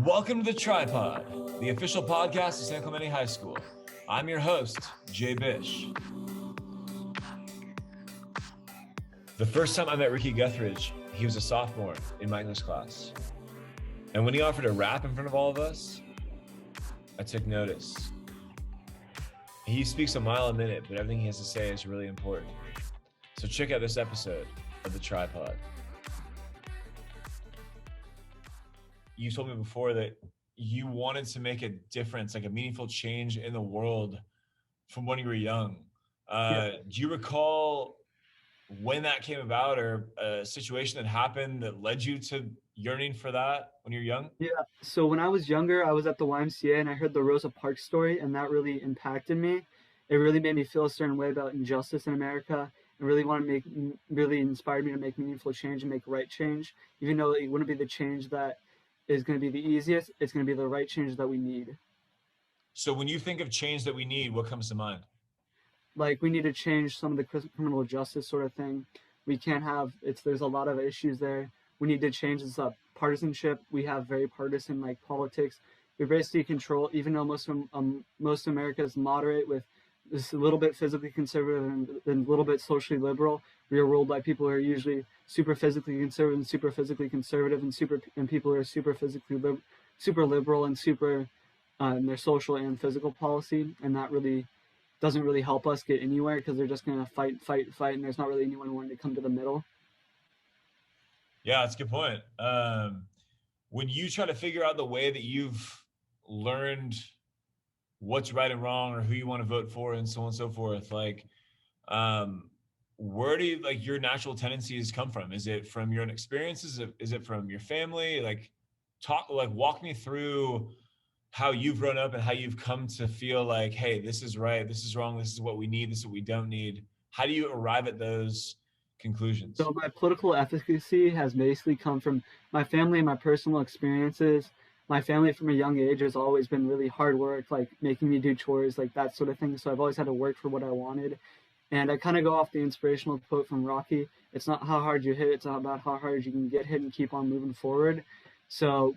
Welcome to The Tripod, the official podcast of San Clemente High School. I'm your host, Jay Bish. The first time I met Ricky Guthridge, he was a sophomore in my English class. And when he offered a rap in front of all of us, I took notice. He speaks a mile a minute, but everything he has to say is really important. So check out this episode of The Tripod. You told me before that you wanted to make a difference, like a meaningful change in the world from when you were young. Do you recall when that came about, or a situation that happened that led you to yearning for that when you're young? Yeah, so when I was younger, I was at the YMCA and I heard the Rosa Parks story, and that really impacted me. It really made me feel a certain way about injustice in America, and really inspired me to make meaningful change and make right change. Even though it wouldn't be the change that is going to be the easiest, it's going to be the right change that we need. So when you think of change that we need, what comes to mind? Like, we need to change some of the criminal justice sort of thing. We can't have there's a lot of issues there. We need to change this up. Partisanship. We have very partisan politics. We basically control, even though most of America is moderate, with this a little bit physically conservative and a little bit socially liberal. We are ruled by people who are usually super physically conservative and super physically conservative, and people who are super liberal and super in their social and physical policy, and that really doesn't really help us get anywhere, because they're just going to fight, and there's not really anyone wanting to come to the middle. Yeah, that's a good point. When you try to figure out the way that you've learned what's right and wrong, or who you want to vote for, and so on and so forth, where do your natural tendencies come from? Is it from your own experiences? Is it from your family? Walk me through how you've grown up and how you've come to feel like, hey, this is right, this is wrong, this is what we need, this is what we don't need. How do you arrive at those conclusions? So my political efficacy has basically come from my family and my personal experiences. My family from a young age has always been really hard work, like making me do chores, like that sort of thing. So I've always had to work for what I wanted. And I kind of go off the inspirational quote from Rocky: it's not how hard you hit, it's not about how hard you can get hit and keep on moving forward. So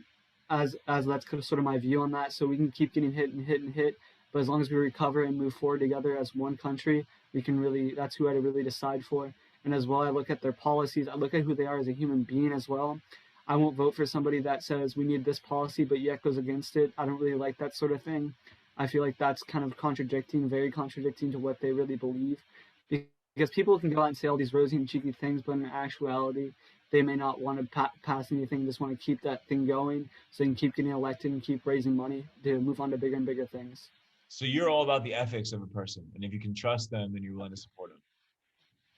as that's kind of sort of my view on that. So we can keep getting hit and hit and hit, but as long as we recover and move forward together as one country, we can really, that's who I really decide for. And as well, I look at their policies. I look at who they are as a human being as well. I won't vote for somebody that says we need this policy, but yet goes against it. I don't really like that sort of thing. I feel like that's kind of very contradicting to what they really believe. Because people can go out and say all these rosy and cheeky things, but in actuality, they may not want to pass anything, just want to keep that thing going so they can keep getting elected and keep raising money to move on to bigger and bigger things. So you're all about the ethics of a person, and if you can trust them, then you're willing to support them.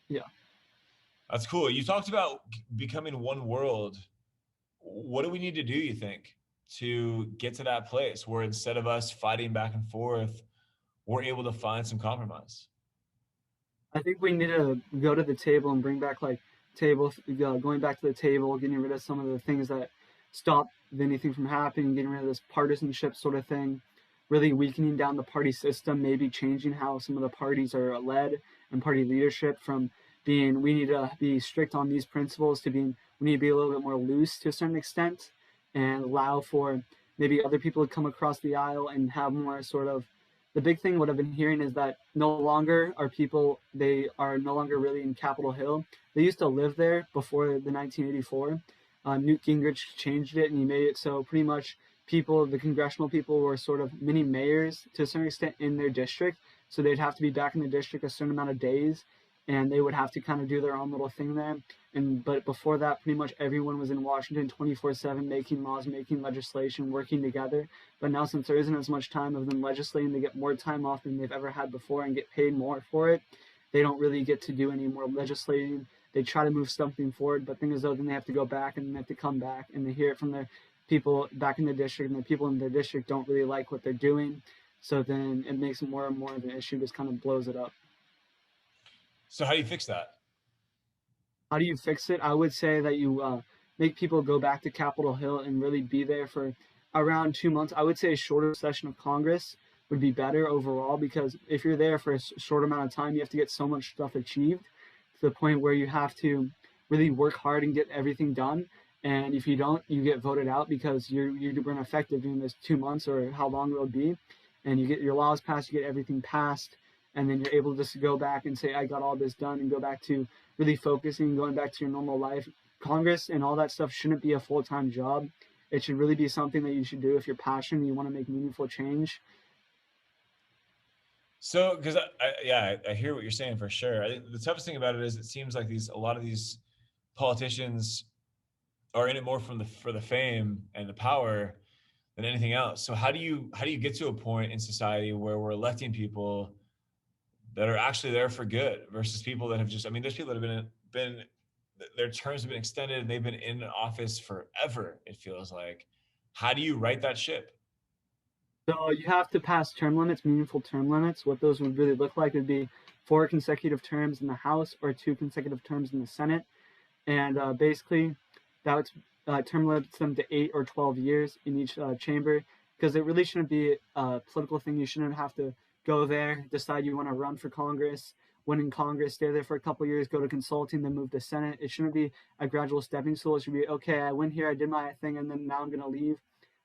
Yeah. That's cool. You talked about becoming one world. What do we need to do, you think, to get to that place where instead of us fighting back and forth, we're able to find some compromise? I think we need to go to the table and bring back going back to the table, getting rid of some of the things that stop anything from happening, getting rid of this partisanship sort of thing, really weakening down the party system, maybe changing how some of the parties are led and party leadership, from being we need to be strict on these principles to being we need to be a little bit more loose to a certain extent, and allow for maybe other people to come across the aisle and have more sort of. The big thing what I've been hearing is that no longer they are no longer really in Capitol Hill. They used to live there before the 1984. Newt Gingrich changed it, and he made it so pretty much the congressional people, were sort of mini mayors to a certain extent in their district. So they'd have to be back in the district a certain amount of days, and they would have to kind of do their own little thing there. But before that, pretty much everyone was in Washington 24/7, making laws, making legislation, working together. But now, since there isn't as much time of them legislating, they get more time off than they've ever had before and get paid more for it. They don't really get to do any more legislating. They try to move something forward, but thing is though, then they have to go back and they have to come back, and they hear it from their people back in the district, and the people in their district don't really like what they're doing. So then it makes it more and more of an issue, just kind of blows it up. So how do you fix that? How do you fix it? I would say that you make people go back to Capitol Hill and really be there for around 2 months. I would say a shorter session of Congress would be better overall, because if you're there for a short amount of time, you have to get so much stuff achieved to the point where you have to really work hard and get everything done. And if you don't, you get voted out because you weren't effective during those 2 months or how long it'll be. And you get your laws passed, you get everything passed, and then you're able just to go back and say, I got all this done, and go back to really focusing, going back to your normal life. Congress and all that stuff shouldn't be a full-time job. It should really be something that you should do if you're passionate and you want to make meaningful change. So, because I hear what you're saying for sure. I think the toughest thing about it is it seems like a lot of these politicians are in it more for the fame and the power than anything else. So how do you get to a point in society where we're electing people that are actually there for good versus people that have just, I mean, there's people that have been their terms have been extended and they've been in office forever, it feels like. How do you right that ship? So you have to pass term limits, meaningful term limits. What those would really look like would be 4 consecutive terms in the House or 2 consecutive terms in the Senate. And basically, that term limits them to 8 or 12 years in each chamber, because it really shouldn't be a political thing. You shouldn't have to go there, decide you want to run for Congress, win in Congress, stay there for a couple years, go to consulting, then move to Senate. It shouldn't be a gradual stepping stool. It should be, okay, I went here, I did my thing, and then now I'm going to leave.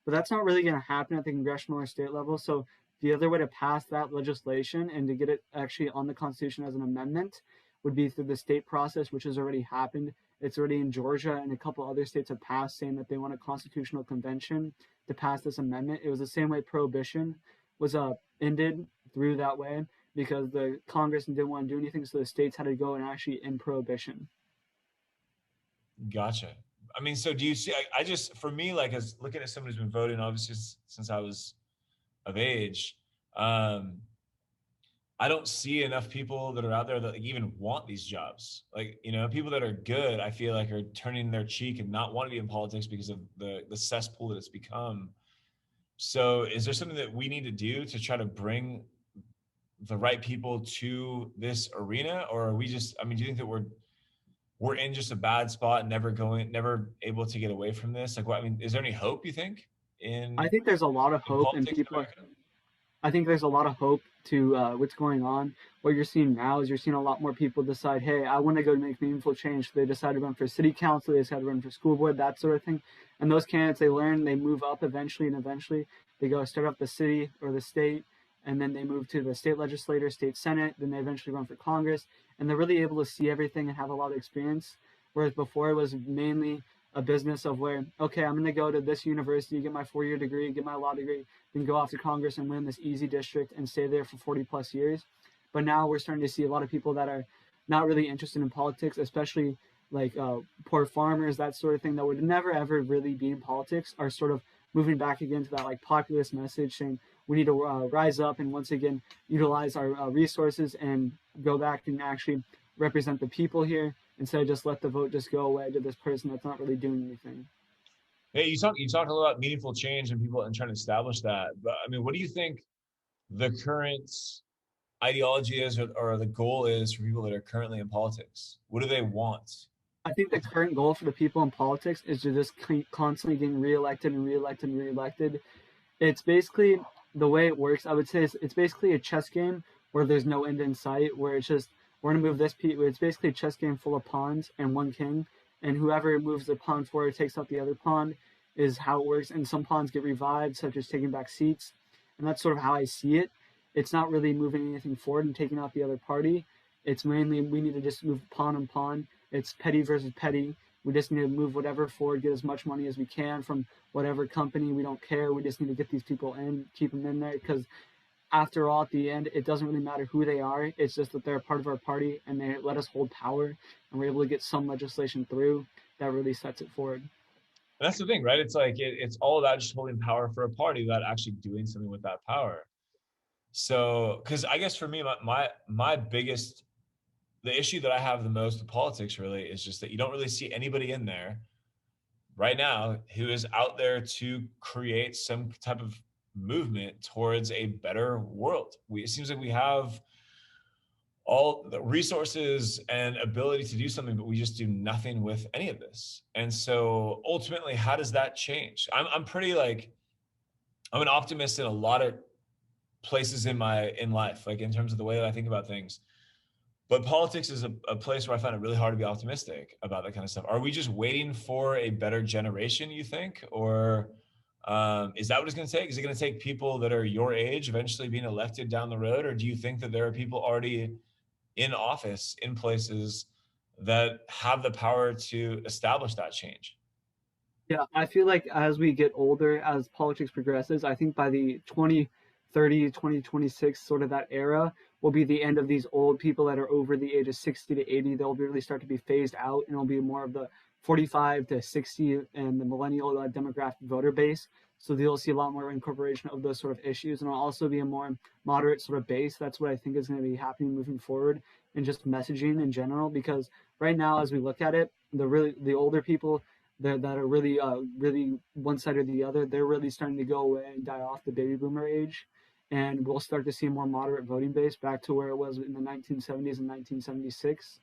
But that's not really going to happen at the congressional or state level. So the other way to pass that legislation and to get it actually on the Constitution as an amendment would be through the state process, which has already happened. It's already in Georgia, and a couple other states have passed saying that they want a constitutional convention to pass this amendment. It was the same way prohibition was ended through that way, because the Congress didn't want to do anything, so the states had to go and actually end prohibition. Gotcha. I mean, so do you see, I just, for me, like as looking at someone who's been voting, obviously since I was of age, um, I don't see enough people that are out there that like even want these jobs. Like, you know, people that are good, I feel like are turning their cheek and not wanting to be in politics because of the cesspool that it's become. So is there something that we need to do to try to bring the right people to this arena? Or are we just, I mean, do you think that we're in just a bad spot, never able to get away from this? Like what, I mean, is there any hope you think I think there's a lot of in hope, and politics in people. America? I think there's a lot of hope to what's going on. What you're seeing now is you're seeing a lot more people decide, hey, I want to go make meaningful change. So they decide to run for city council, they decide to run for school board, that sort of thing. And those candidates, they learn, they move up eventually, and eventually they go start up the city or the state, and then they move to the state legislature, state senate, then they eventually run for Congress, and they're really able to see everything and have a lot of experience. Whereas before it was mainly a business of where, okay, I'm going to go to this university, get my 4 year degree, get my law degree, then go off to Congress and win this easy district and stay there for 40 plus years. But now we're starting to see a lot of people that are not really interested in politics, especially like poor farmers, that sort of thing, that would never ever really be in politics, are sort of moving back again to that like populist message saying we need to rise up and once again utilize our resources and go back and actually represent the people here, instead of just let the vote just go away to this person that's not really doing anything. Hey, you talk a lot about meaningful change and people and trying to establish that. But I mean, what do you think the current ideology is or the goal is for people that are currently in politics? What do they want? I think the current goal for the people in politics is to just constantly getting reelected and reelected and reelected. It's basically the way it works. I would say it's basically a chess game where there's no end in sight, where it's just we're gonna move this piece. It's basically a chess game full of pawns and one king, and whoever moves the pawn forward takes out the other pawn is how it works. And some pawns get revived, such as taking back seats, and that's sort of how I see it. It's not really moving anything forward and taking out the other party. It's mainly we need to just move pawn and pawn. It's petty versus petty. We just need to move whatever forward, get as much money as we can from whatever company. We don't care. We just need to get these people in, keep them in there, because after all, at the end, it doesn't really matter who they are. It's just that they're a part of our party and they let us hold power, and we're able to get some legislation through that really sets it forward. That's the thing, right? It's like it's all about just holding power for a party without actually doing something with that power. So, because I guess for me, my biggest the issue that I have the most with politics really is just that you don't really see anybody in there right now who is out there to create some type of movement towards a better world. It seems like we have all the resources and ability to do something, but we just do nothing with any of this. And so ultimately, how does that change? I'm pretty like, I'm an optimist in a lot of places in life, like in terms of the way that I think about things. But politics is a place where I find it really hard to be optimistic about that kind of stuff. Are we just waiting for a better generation, you think? Or is that what it's going to take? Is it going to take people that are your age eventually being elected down the road? Or do you think that there are people already in office, in places that have the power to establish that change? Yeah, I feel like as we get older, as politics progresses, I think by the 2030, 2026, sort of that era will be the end of these old people that are over the age of 60 to 80. They'll really start to be phased out, and it'll be more of the 45 to 60 and the millennial demographic voter base. So you'll see a lot more incorporation of those sort of issues, and it'll also be a more moderate sort of base. That's what I think is going to be happening moving forward, and just messaging in general. Because right now, as we look at it, the older people that are really really one side or the other, they're really starting to go away and die off the baby boomer age, and we'll start to see a more moderate voting base back to where it was in the 1970s and 1976,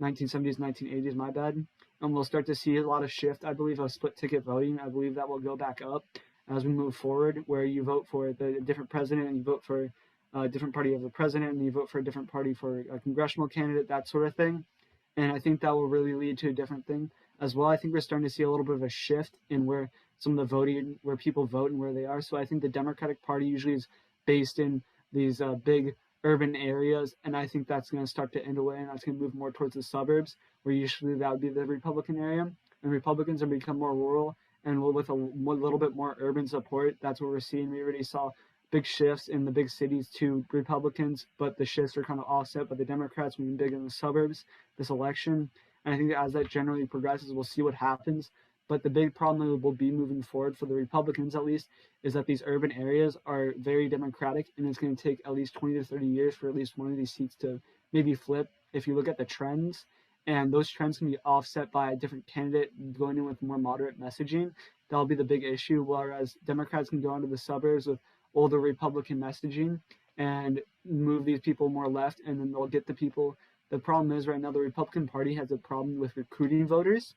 1970s, 1980s, my bad. And we'll start to see a lot of shift, I believe, of split ticket voting. I believe that will go back up as we move forward, where you vote for the different president and you vote for a different party of the president and you vote for a different party for a congressional candidate, that sort of thing. And I think that will really lead to a different thing as well. I think we're starting to see a little bit of a shift in where some of the voting, where people vote and where they are. So I think the Democratic Party usually is based in these big urban areas, and I think that's going to start to end away, and that's going to move more towards the suburbs, where usually that would be the Republican area, and Republicans are become more rural and with a little bit more urban support. That's what we're seeing. We already saw big shifts in the big cities to Republicans, but the shifts are kind of offset by the Democrats being big in the suburbs this election. And I think that as that generally progresses, we'll see what happens. But the big problem will be moving forward for the Republicans, at least, is that these urban areas are very Democratic, and it's going to take at least 20 to 30 years for at least one of these seats to maybe flip. If you look at the trends, and those trends can be offset by a different candidate going in with more moderate messaging, that'll be the big issue. Whereas Democrats can go into the suburbs with older Republican messaging and move these people more left, and then they'll get the people. The problem is right now the Republican Party has a problem with recruiting voters,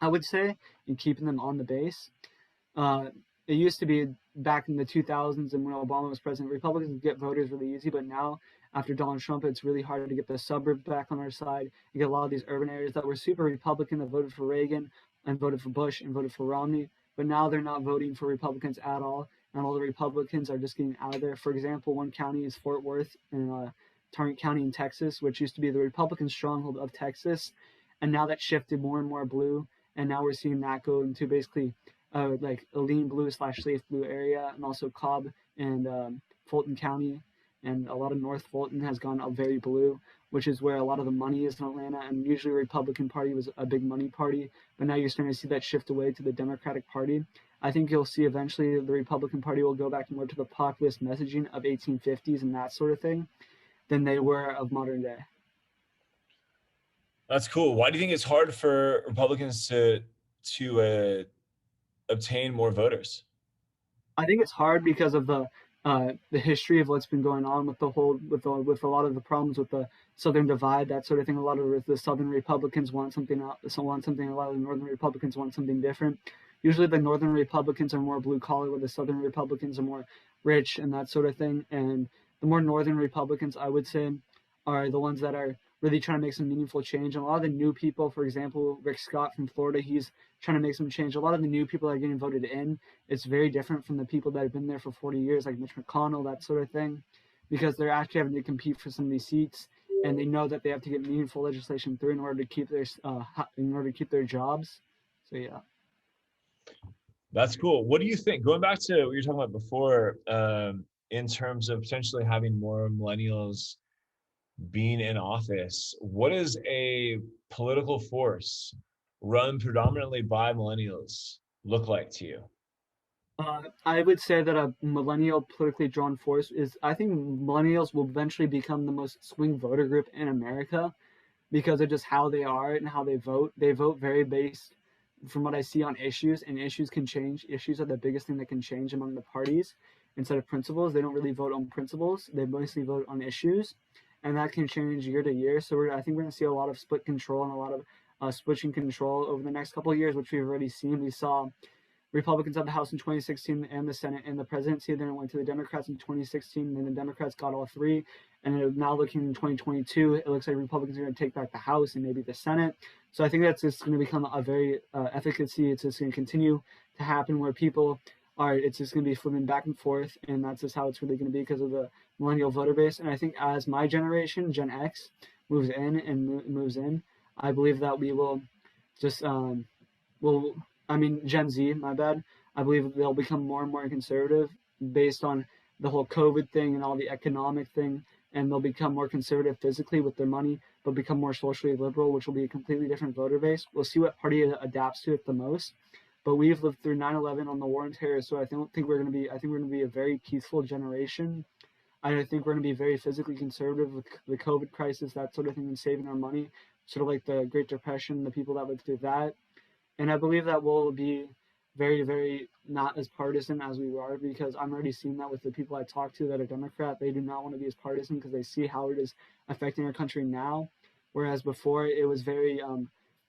I would say, and keeping them on the base. Uh, it used to be back in the 2000s and when Obama was president, Republicans would get voters really easy, but now after Donald Trump, it's really hard to get the suburbs back on our side. You get a lot of these urban areas that were super Republican that voted for Reagan and voted for Bush and voted for Romney, but now they're not voting for Republicans at all, and all the Republicans are just getting out of there. For example, one county is Fort Worth in Tarrant County in Texas, which used to be the Republican stronghold of Texas, and now that shifted more and more blue, and now we're seeing that go into basically like a lean blue slash safe blue area, and also Cobb and Fulton County, and a lot of North Fulton has gone up very blue, which is where a lot of the money is in Atlanta. And usually, the Republican Party was a big money party, but now you're starting to see that shift away to the Democratic Party. I think you'll see eventually the Republican Party will go back more to the populist messaging of 1850s and that sort of thing than they were of modern day. That's cool. Why do you think it's hard for Republicans to obtain more voters? I think it's hard because of the history of what's been going on with with a lot of the problems with the Southern divide, that sort of thing. A lot of the Southern Republicans want something else, want something. A lot of the Northern Republicans want something different. Usually, the Northern Republicans are more blue collar, where the Southern Republicans are more rich and that sort of thing. And the more Northern Republicans, I would say, are the ones that are really trying to make some meaningful change. And a lot of the new people, for example, Rick Scott from Florida, he's trying to make some change. A lot of the new people that are getting voted in, it's very different from the people that have been there for 40 years, like Mitch McConnell, that sort of thing, because they're actually having to compete for some of these seats, and they know that they have to get meaningful legislation through in order to keep their jobs. So yeah. That's cool. What do you think? Going back to what you were talking about before, in terms of potentially having more millennials being in office, what is a political force run predominantly by millennials look like to you? I would say that a millennial politically drawn force is, I think millennials will eventually become the most swing voter group in America because of just how they are and how they vote. They vote very based, from what I see, on issues, and issues can change. Issues are the biggest thing that can change among the parties instead of principles. They don't really vote on principles, they mostly vote on issues, and that can change year to year. So I think we're going to see a lot of split control and a lot of switching control over the next couple of years, which we've already seen. We saw Republicans had the House in 2016 and the Senate and the presidency. Then it went to the Democrats in 2016. Then the Democrats got all three. And now looking in 2022, it looks like Republicans are going to take back the House and maybe the Senate. So I think that's just going to become a very efficacy. It's just going to continue to happen where people are, it's just going to be flipping back and forth. And that's just how it's really going to be because of the millennial voter base. And I think as my generation, Gen X, moves in and moves in, I believe that we will just, Gen Z, my bad. I believe they'll become more and more conservative based on the whole COVID thing and all the economic thing, and they'll become more conservative physically with their money, but become more socially liberal, which will be a completely different voter base. We'll see what party adapts to it the most. But we've lived through 9/11 on the war on terror, so I don't think we're going to be. I think we're going to be a very peaceful generation. I think we're going to be very physically conservative with the COVID crisis, that sort of thing, and saving our money, sort of like the Great Depression, the people that lived through that. And I believe that we'll be very, very not as partisan as we are, because I'm already seeing that with the people I talk to that are Democrat. They do not want to be as partisan because they see how it is affecting our country now. Whereas before it was very,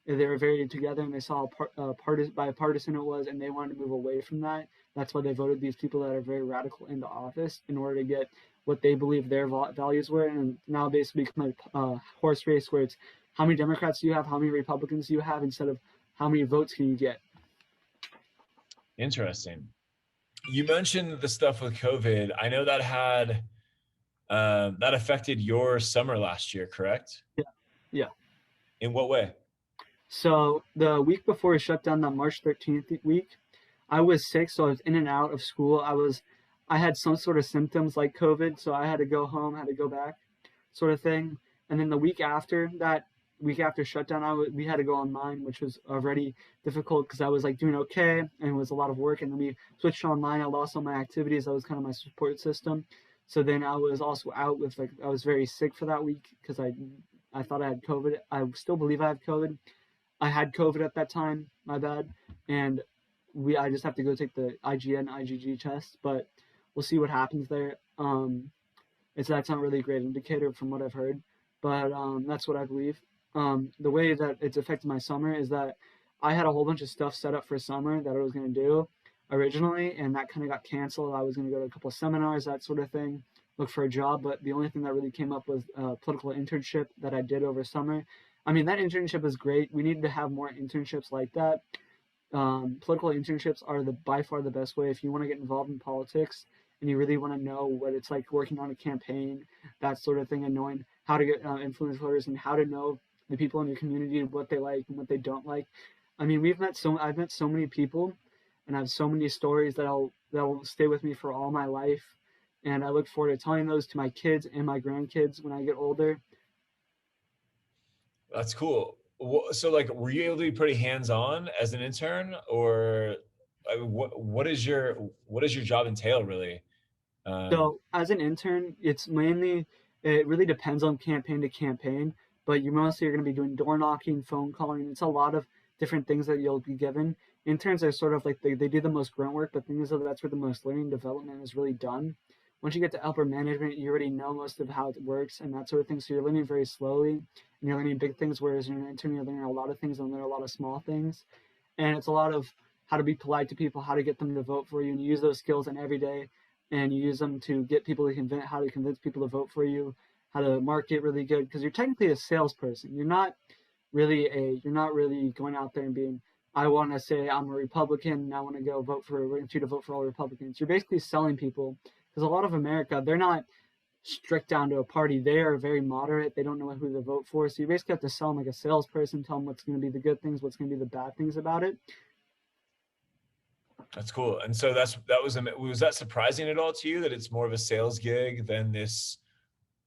they were very together and they saw how bipartisan it was, and they wanted to move away from that. That's why they voted these people that are very radical into office in order to get what they believe their values were. And now basically become a horse race where it's how many Democrats do you have, how many Republicans do you have, instead of how many votes can you get. Interesting. You mentioned the stuff with COVID. I know that had that affected your summer last year, correct? Yeah. In what way? So the week before we shut down, that March 13th week, I was sick, so I was in and out of school. I had some sort of symptoms like COVID, so I had to go home, had to go back, sort of thing. And then the week after that, week after shutdown, we had to go online, which was already difficult because I was like doing okay and it was a lot of work. And then we switched online. I lost all my activities. That was kind of my support system. So then I was also out with I was very sick for that week because I thought I had COVID. I still believe I have COVID. I had COVID at that time. My bad. And I just have to go take the IgN, IgG test, but we'll see what happens there. That's not really a great indicator from what I've heard, but that's what I believe. The way that it's affected my summer is that I had a whole bunch of stuff set up for summer that I was going to do originally, and that kind of got canceled. I was going to go to a couple of seminars, that sort of thing, look for a job, but the only thing that really came up was a political internship that I did over summer. I mean, that internship is great. We need to have more internships like that. Political internships are by far the best way if you want to get involved in politics and you really want to know what it's like working on a campaign, that sort of thing, and knowing how to get influence voters and how to know the people in your community, what they like and what they don't like. I mean, I've met so many people, and I have so many stories that'll stay with me for all my life, and I look forward to telling those to my kids and my grandkids when I get older. That's cool. So, were you able to be pretty hands-on as an intern, or what does your job entail really? So as an intern, it really depends on campaign to campaign, but you mostly are going to be doing door knocking, phone calling. It's a lot of different things that you'll be given. Interns are sort of like they do the most grunt work, but the thing is that that's where the most learning development is really done. Once you get to upper management, you already know most of how it works and that sort of thing. So you're learning very slowly and you're learning big things, whereas you're an intern, you're learning a lot of things and learn a lot of small things. And it's a lot of how to be polite to people, how to get them to vote for you, and you use those skills in every day, and you use them to get people to convince people to vote for you, how to market really good, because you're technically a salesperson. You're not really going out there and being, I want to say I'm a Republican and I want to go vote you to vote for all Republicans. You're basically selling people, because a lot of America, they're not strict down to a party. They are very moderate. They don't know who to vote for. So you basically have to sell them like a salesperson, tell them what's going to be the good things, what's going to be the bad things about it. That's cool. And so was that surprising at all to you that it's more of a sales gig than this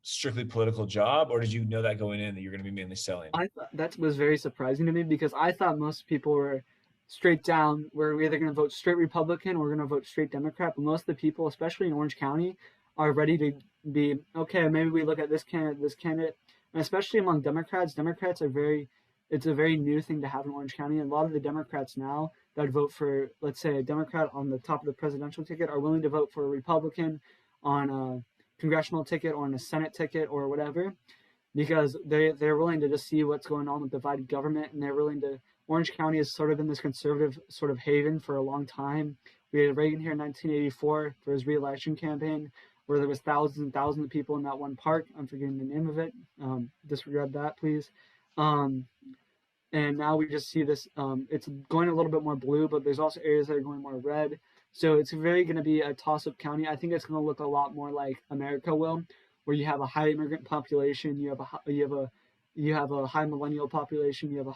strictly political job, or did you know that going in that you're going to be mainly selling? I thought that was very surprising to me, because I thought most people were straight down. We're either going to vote straight Republican or we're going to vote straight Democrat. But most of the people, especially in Orange County, are ready to be, okay, maybe we look at this candidate. And especially among Democrats, it's a very new thing to have in Orange County. And a lot of the Democrats now that vote for, let's say, a Democrat on the top of the presidential ticket are willing to vote for a Republican on a congressional ticket or on a Senate ticket or whatever, because they're willing to just see what's going on with divided government, and they're willing to Orange County has sort of been this conservative sort of haven for a long time. We had Reagan here in 1984 for his re-election campaign, where there was thousands and thousands of people in that one park. I'm forgetting the name of it. Disregard that, please. Um, and now we just see this. It's going a little bit more blue, but there's also areas that are going more red. So it's really going to be a toss-up county. I think it's going to look a lot more like America will, where you have a high immigrant population, you have a high millennial population, you have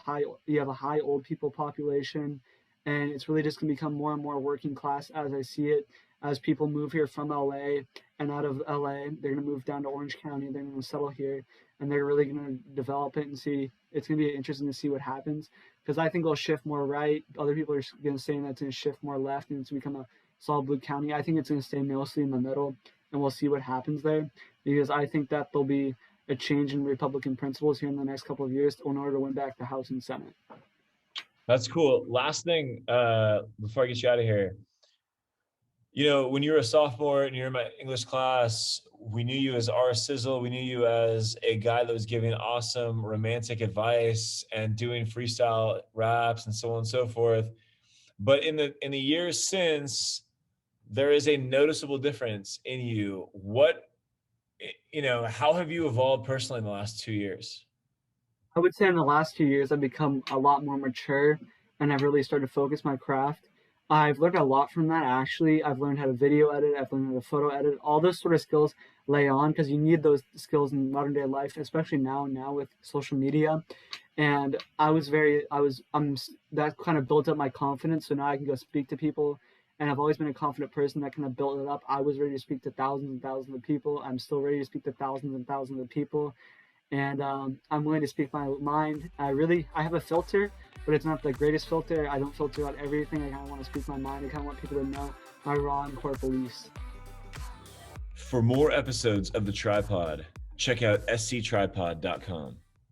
a high old people population, and it's really just going to become more and more working class as I see it. As people move here from LA and out of LA, they're going to move down to Orange County. They're going to settle here, and they're really going to develop it and see. It's going to be interesting to see what happens, because I think it'll shift more right. Other people are going to say that it's going to shift more left and it's become a solid blue county. I think it's going to stay mostly in the middle, and we'll see what happens there, because I think that there'll be a change in Republican principles here in the next couple of years in order to win back the House and Senate. That's cool. Last thing, before I get you out of here, when you were a sophomore and you're in my English class, we knew you as R. Sizzle. We knew you as a guy that was giving awesome romantic advice and doing freestyle raps and so on and so forth. But in the years since, there is a noticeable difference in you. How have you evolved personally in the last 2 years? I would say in the last 2 years, I've become a lot more mature, and I've really started to focus my craft. I've learned a lot from that, actually. I've learned how to video edit. I've learned how to photo edit. All those sort of skills lay on, because you need those skills in modern day life, especially now with social media. And that kind of built up my confidence. So now I can go speak to people. And I've always been a confident person that kind of built it up. I was ready to speak to thousands and thousands of people. I'm still ready to speak to thousands and thousands of people. And I'm willing to speak my mind. I have a filter, but it's not the greatest filter. I don't filter out everything. I kind of want to speak my mind. I kind of want people to know my raw and core beliefs. For more episodes of The Tripod, check out sctripod.com.